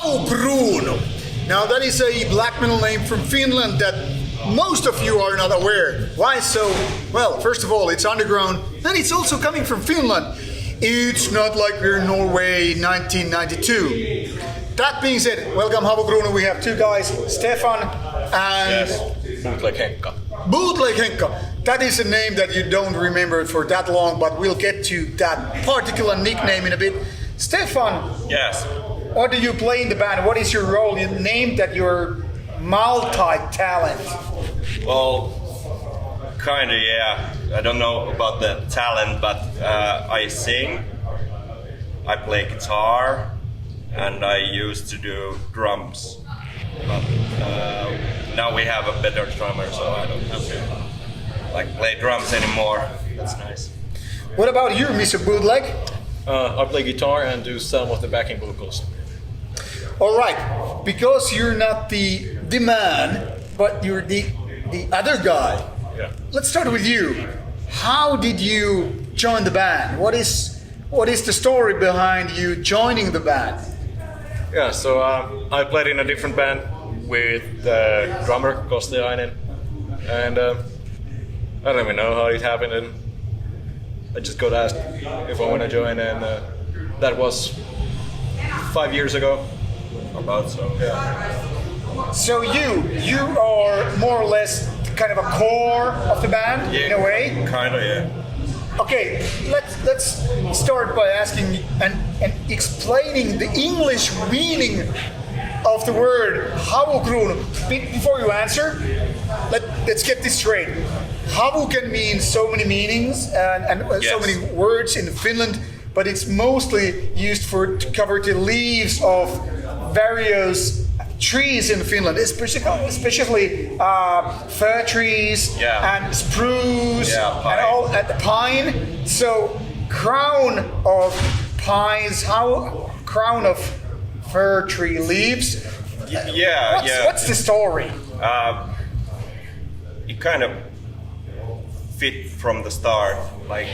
Havukruunu. Now that is a black metal name from Finland that most of you are not aware. Why so? Well, first of all, it's underground, and it's also coming from Finland. It's not like we're in Norway 1992. That being said, welcome Havukruunu. We have two guys, Stefan and... Yes, Bootleg Henkka. Bootleg Henkka. That is a name that you don't remember for that long, but we'll get to that particular nickname in a bit. Stefan, Yes. what do you play in the band? What is your role? You named that you're multi-talent. Well, kinda, yeah. I don't know about the talent, but I sing, I play guitar, and I used to do drums. But now we have a better drummer, so I don't have to play drums anymore. That's nice. What about you, Mr. Bootleg? I play guitar and do some of the backing vocals. All right, because you're not the man, but you're the other guy. Yeah. Let's start with you. How did you join the band? What is the story behind you joining the band? Yeah, so I played in a different band with the drummer Kostiainen, and I don't even know how it happened, and I just got asked if I want to join, and that was 5 years ago. About so. Yeah. So you are more or less kind of a core of the band in a way. Kinda, yeah. Okay, let's start by asking and explaining the English meaning of the word Havukruunu. Before you answer, let's get this straight. Havu can mean so many meanings and Yes. so many words in Finland, but it's mostly used to cover the leaves of various trees in Finland, especially fir trees and spruce and the pine. So crown of pines, crown of fir tree leaves. What's the story? It kind of fit from the start. I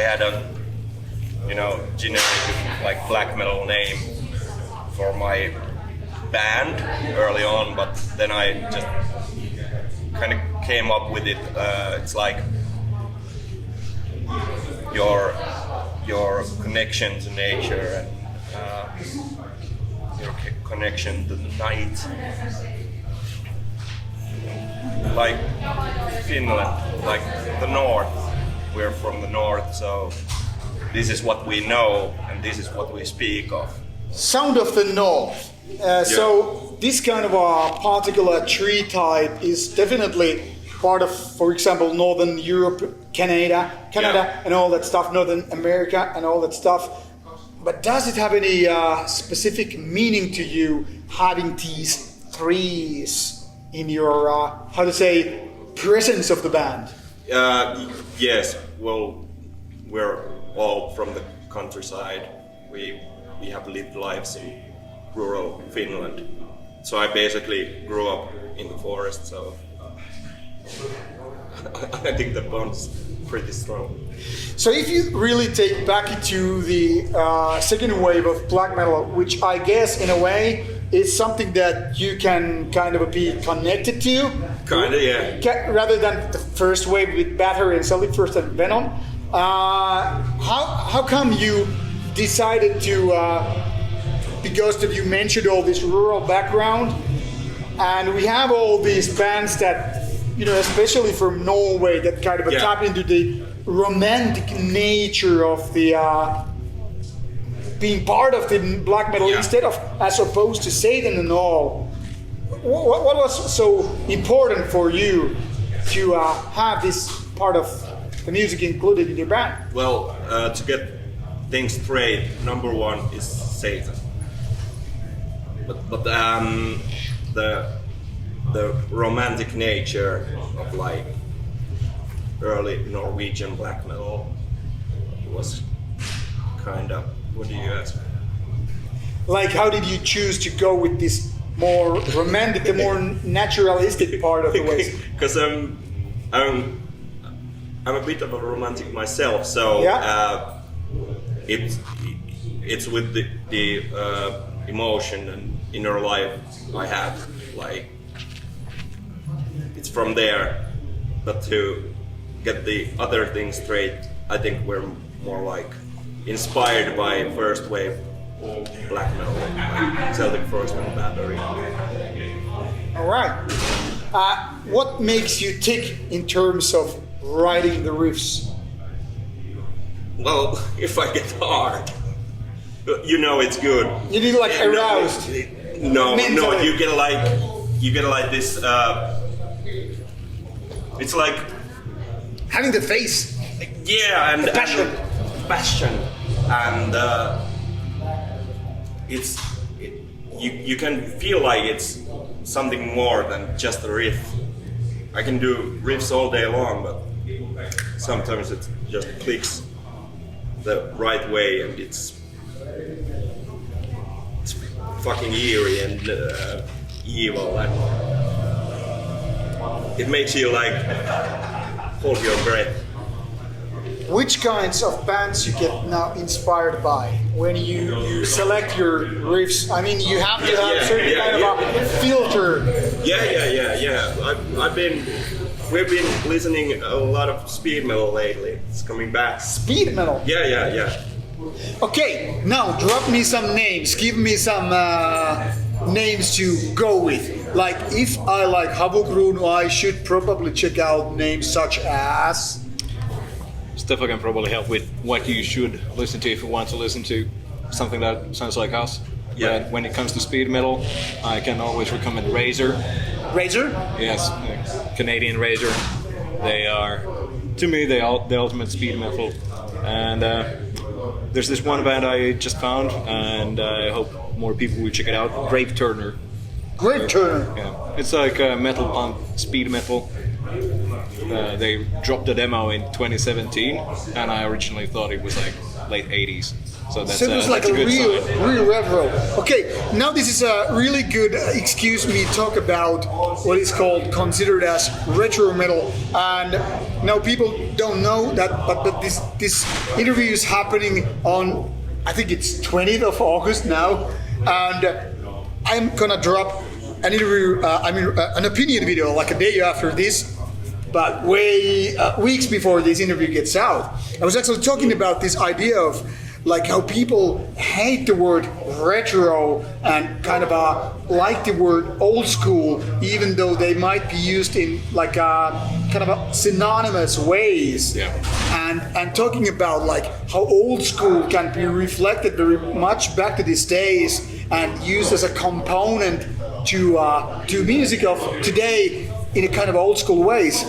had a generic black metal name for my band early on, but then I just kind of came up with it. It's like your connection to nature and your connection to the night. Like Finland, like the north. We're from the north, so this is what we know and this is what we speak of. Sound of the North. So this kind of a particular tree type is definitely part of, for example, Northern Europe, Canada, and all that stuff, Northern America and all that stuff. But does it have any specific meaning to you having these trees in your, presence of the band? Yes, well, we're all from the countryside. We have lived lives in rural Finland. So I basically grew up in the forest, so I think the bond's pretty strong. So if you really take back to the second wave of black metal, which I guess in a way is something that you can kind of be connected to. Kinda, yeah. Rather than the first wave with Battery and Celtic Frost and Venom. How come you decided to, because that you mentioned all this rural background, and we have all these bands that, especially from Norway, that kind of tap into the romantic nature of the being part of the black metal instead of as opposed to Satan and all. What was so important for you to have this part of the music included in your band? Well, to get things straight, number one is Satan. But the romantic nature of early Norwegian black metal was kind of, what do you ask? How did you choose to go with this more romantic, the more naturalistic part of the West? Because I'm a bit of a romantic myself, so it's with the emotion and inner life I have. Like, it's from there. But to get the other things straight, I think we're more like inspired by first wave black metal, like Celtic Frost and Battery. All right. What makes you tick in terms of writing the riffs? Well, if I get hard, you know it's good. You need like aroused. No, mentally. you get like this. It's like Having the face. yeah, and Passion. passion, and you can feel like it's something more than just a riff. I can do riffs all day long, but sometimes it just clicks the right way, and it's fucking eerie and evil, and it makes you like hold your breath. Which kinds of bands you get now inspired by when you select your riffs? I mean, you have to have certain kind of a filter. We've been listening a lot of speed metal lately. It's coming back. Speed metal. Yeah. Okay, now drop me some names. Give me some names to go with. Like, if I like Havukruunu, I should probably check out names such as... Stefan can probably help with what you should listen to if you want to listen to something that sounds like us. Yeah. But when it comes to speed metal, I can always recommend Razor. Razor? Yes, Canadian Razor. They are, to me, the ultimate speed metal. And there's this one band I just found, and I hope more people will check it out. Grave Turner. Grave Turner. Yeah, it's like metal punk, speed metal. They dropped a demo in 2017, and I originally thought it was like late 80s. So that's, So it was like that's a good real sign. retro. Okay, now this is a really good, excuse me, talk about what is called, considered as retro metal. And now people don't know that, but this interview is happening on, I think it's 20th of August now, and I'm gonna drop an interview, an opinion video like a day after this, but weeks before this interview gets out. I was actually talking about this idea of like how people hate the word retro and kind of like the word old school, even though they might be used in like kind of a synonymous ways. Yeah. And talking about like how old school can be reflected very much back to these days and used as a component to music of today in a kind of old school ways.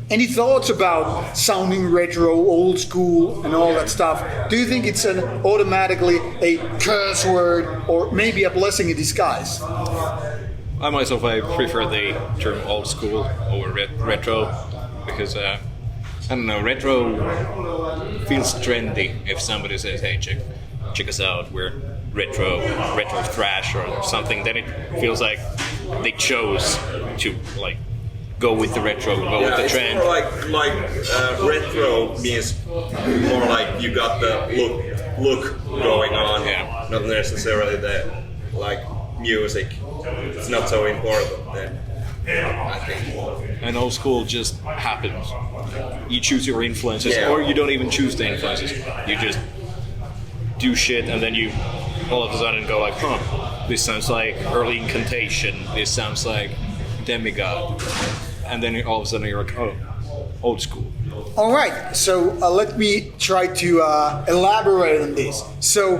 Any thoughts about sounding retro, old school, and all that stuff? Do you think it's automatically a curse word or maybe a blessing in disguise? I myself, I prefer the term old school over retro because I don't know, retro feels trendy. If somebody says, "Hey, check us out, we're retro thrash" or something, then it feels like they chose to like go with the retro, go with the trend. It's more like retro means more like you got the look going on, not necessarily the like music. It's not so important then, I think. And old school just happens. You choose your influences, Yeah. or you don't even choose the influences. You just do shit, and then you all of a sudden go like, "Huh, this sounds like early Incantation. This sounds like Demigod," and then all of a sudden you're like, "Oh, old school." All right, so let me try to elaborate on this. So,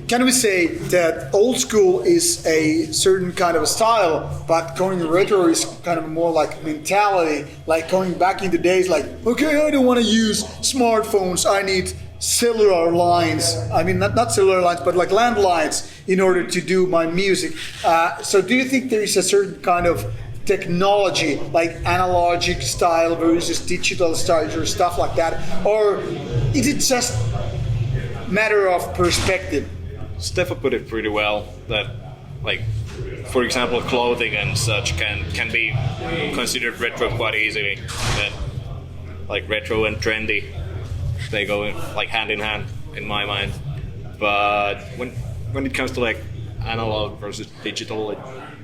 can we say that old school is a certain kind of a style, but going retro is kind of more like mentality, like going back in the days, like, okay, I don't want to use smartphones, I need cellular lines. I mean, not cellular lines, but like landlines in order to do my music. So do you think there is a certain kind of technology, like analogic style versus digital style or stuff like that? Or is it just matter of perspective? Stefan put it pretty well that, like, for example, clothing and such can be considered retro quite easily. That, like, retro and trendy, they go like hand in hand in my mind. But when it comes to like analog versus digital,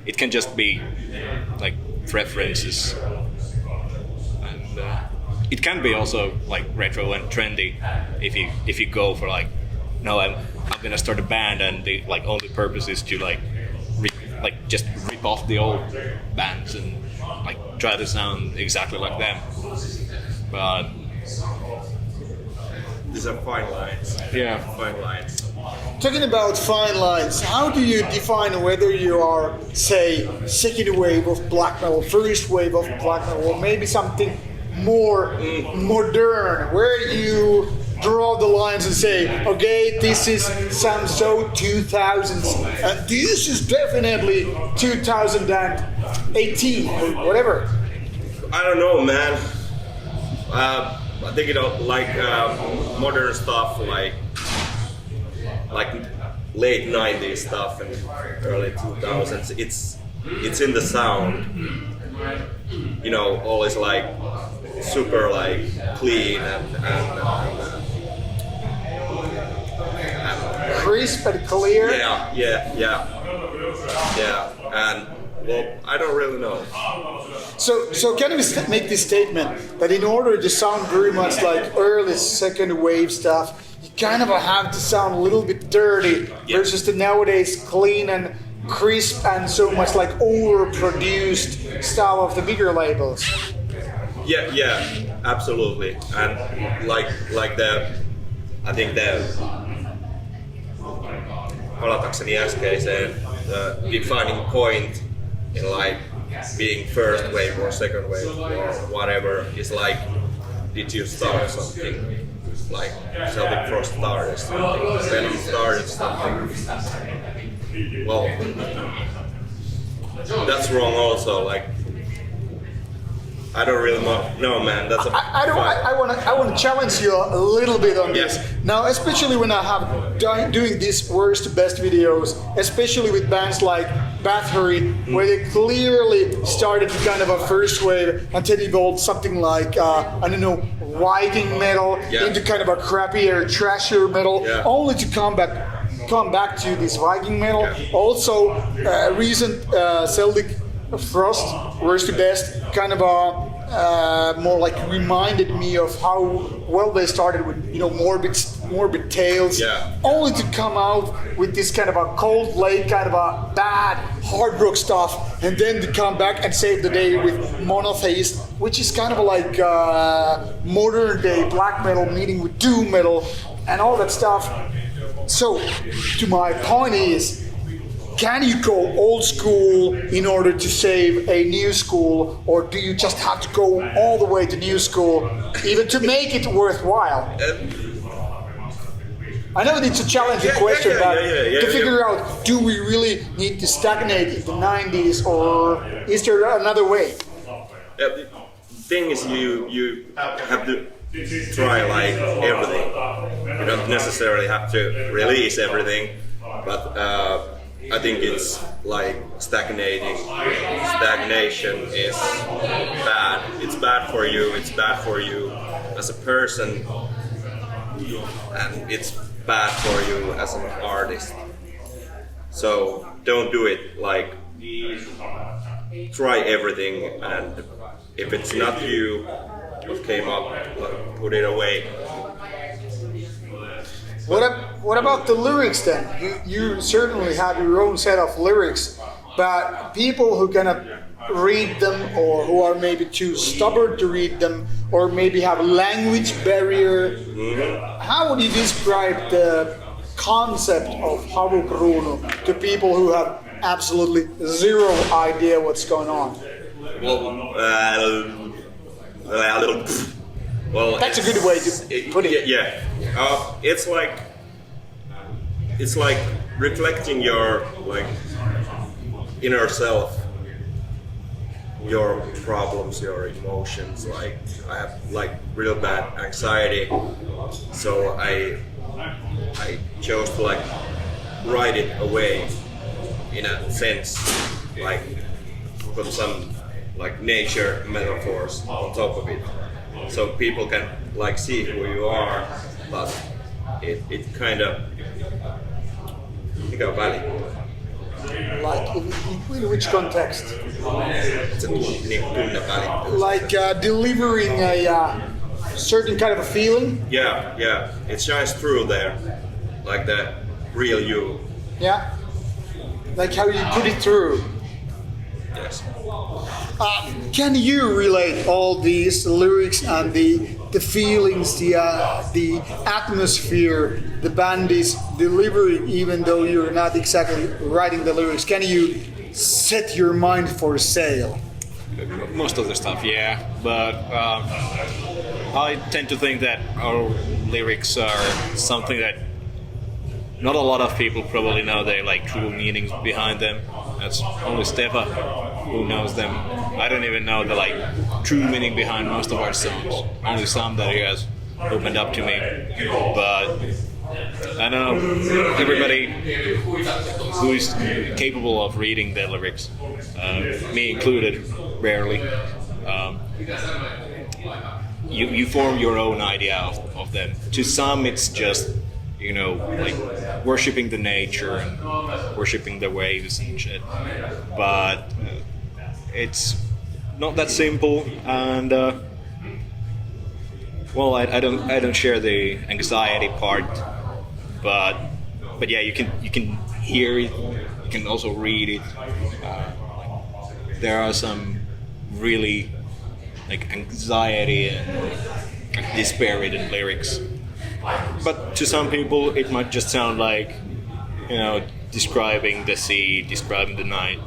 it can just be like preferences, and it can be also like retro and trendy if you go for like, no, I'm gonna start a band and the like only purpose is to like just rip off the old bands and like try to sound exactly like them. But these are fine lines. Yeah, fine lines. Talking about fine lines, how do you define whether you are, say, second wave of black metal, first wave of black metal, or maybe something more modern, where you draw the lines and say, okay, this is some so 2000s, and this is definitely 2018 or whatever? I don't know, man. I think like modern stuff, like late 90s stuff and early 2000s. It's in the sound. You know, always like super like clean and crisp and clear. Yeah. And well, I don't really know. So can we make this statement that in order to sound very much like early second wave stuff, you kind of have to sound a little bit dirty versus the nowadays clean and crisp and so much like overproduced style of the bigger labels? Yeah, absolutely. And like I think palatakseni äskeiseen, the defining point in like being first wave or second wave or whatever is like, did you start something? Like Celtic Frost started something, Venom started something. Well, that's wrong also. Like, I don't really know, man. That's a I want to challenge you a little bit on this. Now, especially when I have doing these worst to best videos, especially with bands like Bathory, where they clearly started kind of a first wave and then evolved something like I don't know, Viking metal into kind of a crappier, trashier metal, only to come back to this Viking metal. Also, recent Celtic Frost, worst to best, kind of more like reminded me of how well they started with, you know, morbid tales, only to come out with this kind of a cold late kind of a bad hard rock stuff, and then to come back and save the day with Monotheist, which is kind of like modern day black metal meeting with doom metal and all that stuff. So, to my point is, can you go old school in order to save a new school, or do you just have to go all the way to new school even to make it worthwhile? I know it's a challenging question, but to figure out, do we really need to stagnate in the 90s, or is there another way? The thing is, you have to try like everything. You don't necessarily have to release everything, but I think it's like stagnating. Stagnation is bad. It's bad for you. It's bad for you as a person, and it's bad for you as an artist. So don't do it. Like, try everything, and if it's not you what came up, like, put it away. What about the lyrics then? You certainly have your own set of lyrics, but people who cannot read them, or who are maybe too stubborn to read them, or maybe have a language barrier, how would you describe the concept of Havukruunu to people who have absolutely zero idea what's going on? Well, that's a good way to put it. Yeah, it's like reflecting your like inner self, your problems, your emotions. Like, I have like real bad anxiety, so I chose to like write it away in a sense, like put some like nature metaphors on top of it, so people can like see who you are, but it kind of Mikä väli? Like in which context? Se tunneväli. Like delivering a certain kind of a feeling. Yeah. It shines through there. Like the real you. Yeah. Like how you put it through. Yes. Can you relate all these lyrics and the feelings, the atmosphere the band is delivering, even though you're not exactly writing the lyrics? Can you set your mind for sail? Most of the stuff, yeah. But I tend to think that our lyrics are something that not a lot of people probably know the like true meanings behind them. That's only Stefa who knows them. I don't even know the like true meaning behind most of our songs. Only some that he has opened up to me. But I don't know, everybody who is capable of reading the lyrics, me included, rarely, you form your own idea of them. To some it's just, you know, like worshipping the nature and worshipping the waves and shit. But it's not that simple, and well, I don't share the anxiety part, but yeah, you can hear it, you can also read it. There are some really like anxiety and dispirited lyrics. But to some people, it might just sound like, you know, describing the sea, describing the night.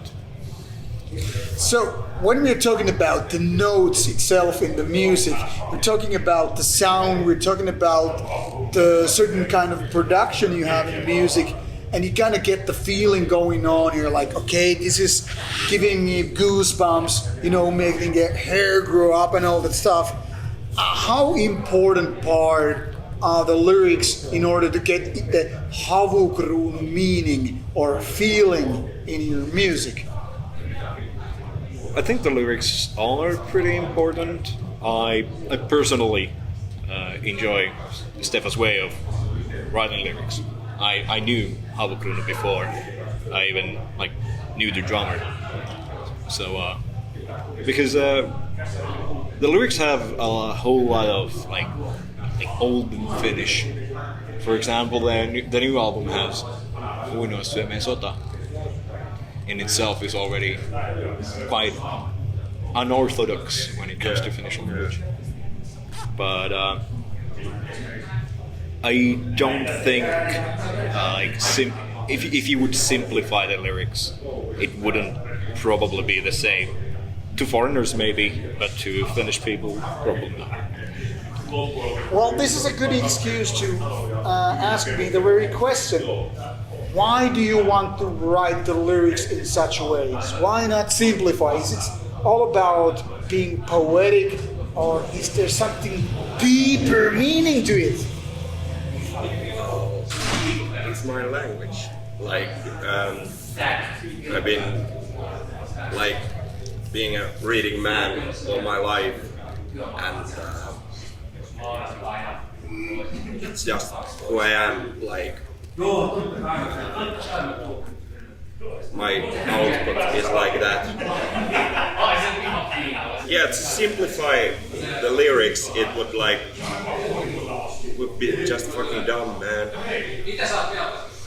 So when we're talking about the notes itself in the music, we're talking about the sound, we're talking about the certain kind of production you have in music, and you kind of get the feeling going on. You're like, okay, this is giving me goosebumps, you know, making your hair grow up and all that stuff. How important part the lyrics in order to get the Havukruunu meaning or feeling in your music? I think the lyrics are pretty important. I personally enjoy Stefa's way of writing lyrics. I knew Havukruunu before I even like knew the drummer. So because the lyrics have a whole lot of like old Finnish. For example, the new album has Uino Suomen sota. In itself is already quite unorthodox when it comes to Finnish language. But I don't think if you would simplify the lyrics, it wouldn't probably be the same. To foreigners maybe, but to Finnish people, probably not. Well, this is a good excuse to ask me the very question. Why do you want to write the lyrics in such ways? Why not simplify? Is it all about being poetic, or is there something deeper meaning to it? It's my language. Like I've been like being a reading man all my life, and it's just who I am. Like my output is like that. Yeah, to simplify the lyrics, it would be just fucking dumb, man.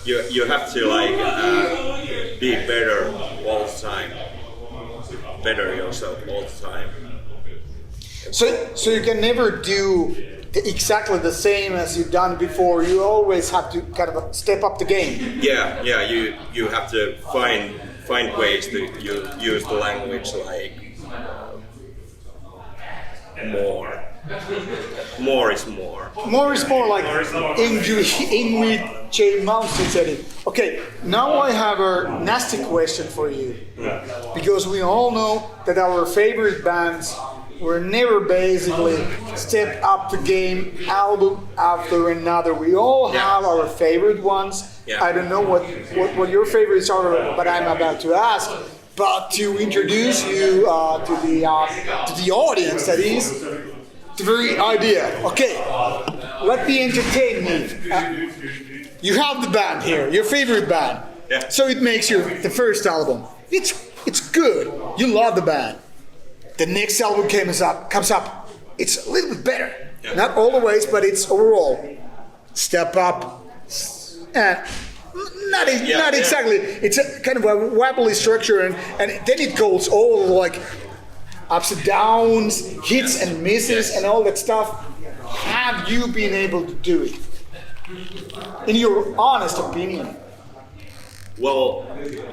You have to like be better all the time. Better yourself all the time. So you can never do exactly the same as you've done before. You always have to kind of step up the game. Yeah. You have to find ways to use the language like more. More is more. More is more, like Ingrid J. Malmsteen said it. Okay, now I have a nasty question for you. Because we all know that our favorite bands were never basically step up the game album after another. We all have our favorite ones. Yeah. I don't know what your favorites are, but I'm about to ask. But to introduce you to the audience, that is the very idea. Okay, let me entertain you. You have the band here, your favorite band. Yeah. So it makes the first album. It's good. You love the band. The next album comes up. It's a little bit better. Yeah. Not all the ways, but it's overall step up. Not exactly. It's a kind of a wobbly structure, and then it goes all like ups and downs, hits and misses, and all that stuff. Have you been able to do it? In your honest opinion? Well,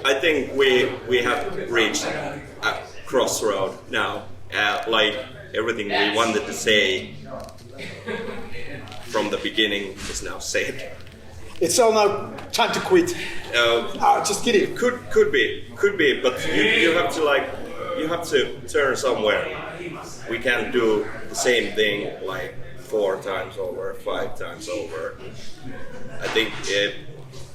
I think we have reached a crossroad now. Like everything we wanted to say from the beginning is now said. It's all now time to quit. Just kidding. Could be, but you have to turn somewhere. We can't do the same thing like 4 times over, 5 times over. I think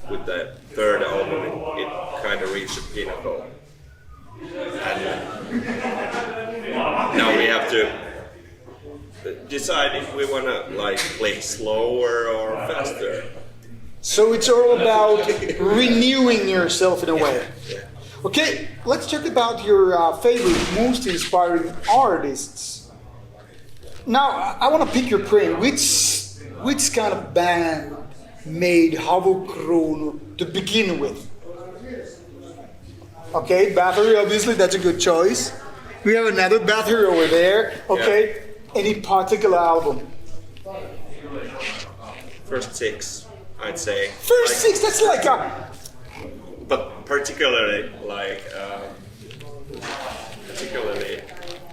with the third album, it kind of reached a pinnacle. And now we have to decide if we want to like play slower or faster. So it's all about renewing yourself in a way. Yeah. Okay, let's talk about your favorite, most inspiring artists. Now, I want to pick your brain. Which kind of band made Havukruunu to begin with? Okay, Battery, obviously, that's a good choice. We have another Battery over there. Okay, yeah. Any particular album? First 6, I'd say. First 6, that's like a... But particularly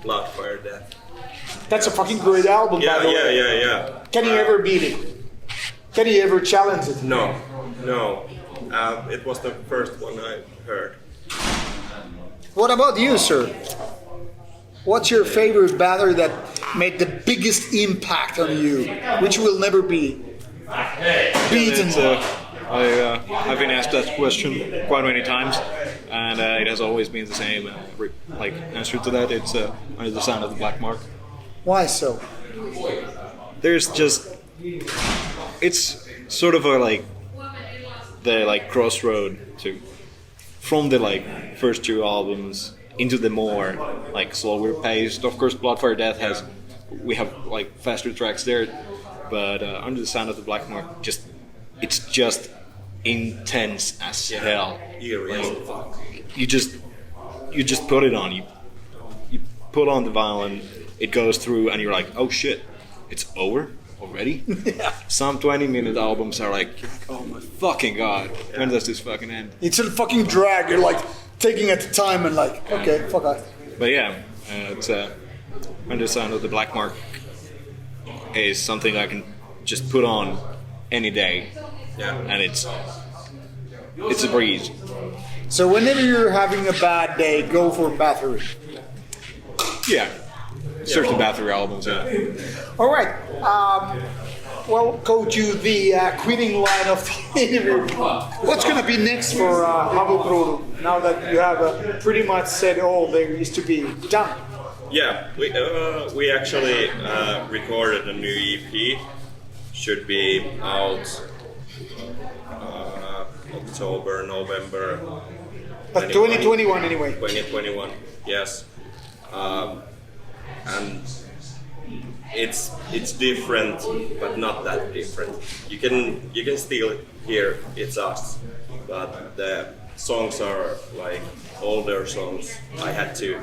Blood, Fire, Death. That's a fucking great album, by the way. Yeah. Can you ever beat it? Can you ever challenge it? No. It was the first one I heard. What about you, sir? What's your favorite Battery that made the biggest impact on you, which will never be beaten? I've been asked that question quite many times, and it has always been the same. Answer to that, it's Under the Sound of the Black Mark. Why so? There's just, it's sort of the crossroad from the first 2 albums into the more slower paced. Of course, Blood, Fire, Death we have faster tracks there, but Under the Sound of the Black Mark it's just intense as hell. You just put it on. You put on the violin, it goes through, and you're like, oh shit, it's over already? Yeah. Some 20-minute albums are like, oh my fucking god, when does this fucking end? It's a fucking drag. You're taking at the time and okay, fuck off. But yeah, it's Under the Sound of the Black Mark is something I can just put on any day. Yeah. And it's a breeze. So whenever you're having a bad day, go for Battery. Yeah. Search the Battery albums. Yeah. All right. Well, go to the quitting line of the interview. What's going to be next for Havukruunu now that you have pretty much said all there is to be done? Yeah, we actually recorded a new EP. Should be out October, November. But 2021 anyway. 2021, yes. And it's different, but not that different. You can still hear it's us, but the songs are older songs. I had to,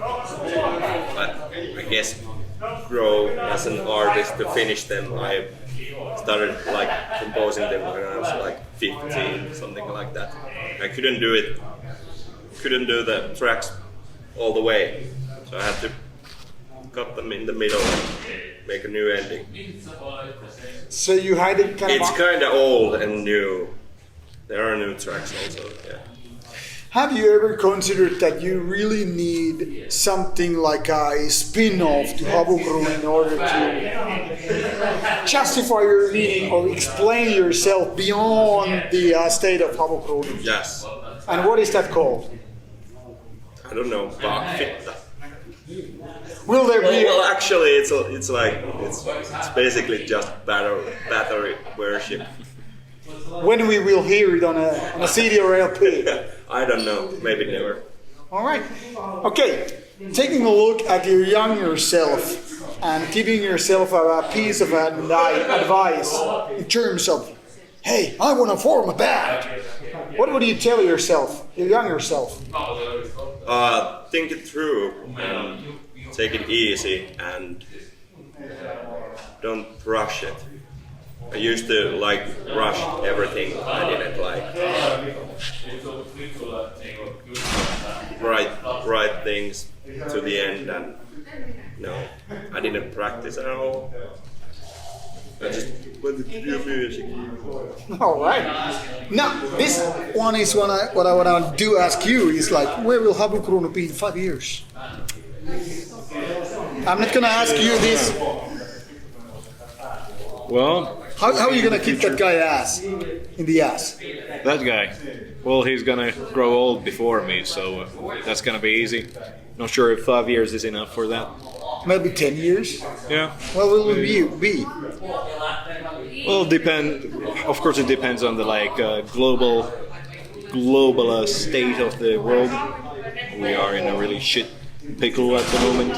I guess, grow as an artist to finish them. I started composing them when I was 15, something like that. I couldn't do the tracks all the way, so I had to cut them in the middle and make a new ending. So you had it It's kind of old and new. There are new tracks also. Yeah. Have you ever considered that you really need something like a spin-off to Havukruunu in order to justify your meaning or explain yourself beyond the state of Havukruunu? Yes. And what is that called? I don't know. Bakfitta. Will there be? Well, actually, it's basically just battery worship. when we will hear it on a CD or LP? I don't know. Maybe never. All right. Okay. Taking a look at your younger self and giving yourself a piece of advice in terms of, hey, I want to form a band. What would you tell yourself, your younger self? Think it through and take it easy and don't rush it. I used to rush everything. I didn't write things to the end, and no, I didn't practice at all. I just went to do music. All right. Now, this one is what I want to ask you is where will Havukruunu be in 5 years? I'm not going to ask you this. Well, how are you going to kick that guy ass in the ass? that guy. Well, he's gonna grow old before me, so that's gonna be easy. Not sure if 5 years is enough for that. Maybe 10 years? Yeah. What will you be? Well, of course, it depends on the global state of the world. We are in a really shit pickle at the moment,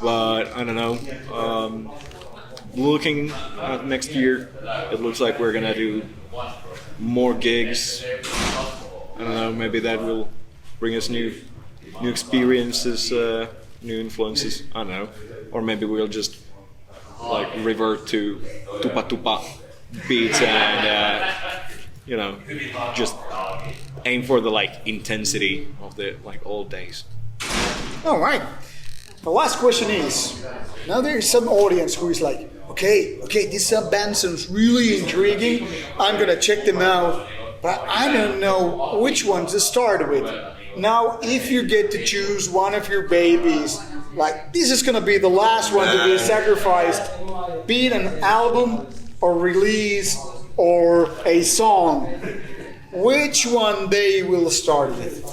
but I don't know. Looking at next year, it looks like we're gonna do more gigs. I don't know. Maybe that will bring us new experiences, new influences. I don't know. Or maybe we'll just revert to tupa beats and just aim for the intensity of the old days. All right. The last question is, now there is some audience who is okay, this band sounds really intriguing. I'm gonna check them out, but I don't know which one to start with. Now, if you get to choose one of your babies, this is gonna be the last one to be sacrificed, be it an album or release or a song, which one they will start with?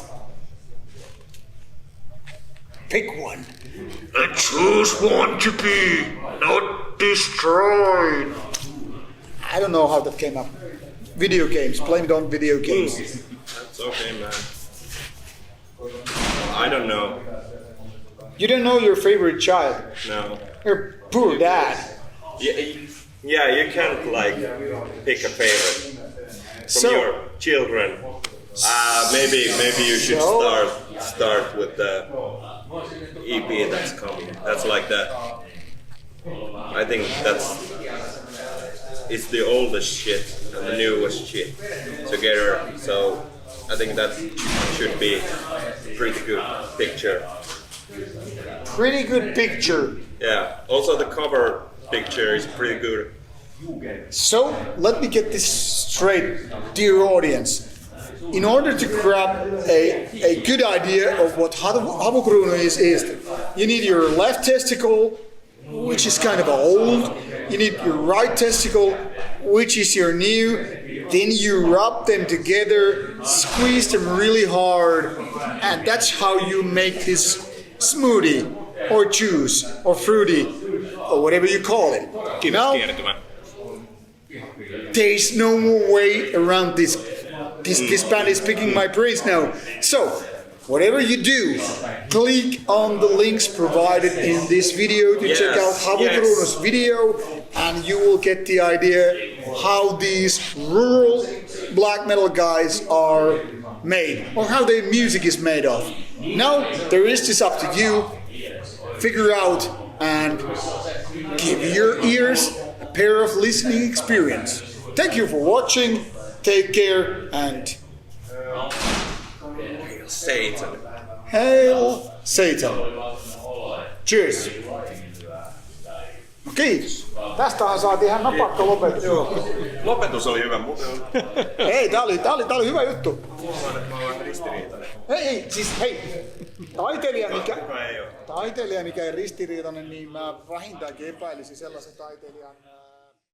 Pick one. And choose one to be not destroyed. I don't know how that came up. Video games, blame it on video games. That's okay, man. I don't know. You don't know your favorite child? No. Your poor dad. Yeah, you can't pick a favorite from your children. Maybe you should start with the EP that's coming. That's I think it's the oldest shit and the newest shit together. So I think that should be a pretty good picture. Pretty good picture. Yeah. Also the cover picture is pretty good. So let me get this straight, dear audience. In order to grab a good idea of what Havukruunu is you need your left testicle, which is kind of old. You need your right testicle, which is your new. Then you rub them together, squeeze them really hard, and that's how you make this smoothie, or juice, or fruity, or whatever you call it. Now, there's no more way around this. This band is picking my brains now. So, whatever you do, click on the links provided in this video to check out Havukruunu's video, and you will get the idea how these rural black metal guys are made, or how their music is made of. Now, the rest is up to you. Figure out and give your ears a pair of listening experience. Thank you for watching. Take care and Hail Satan. Hail Satan. Cheers. No, kiitos. Tästähän saatiin ihan napakka lopetus. Joo. Lopetus oli hyvä. Hei, tää oli hyvä juttu. Mä oon ristiriitainen. Hei. Taiteilija, mikä ei ristiriitainen, niin mä vähintäänkin epäilisin sellaisen taiteilijan.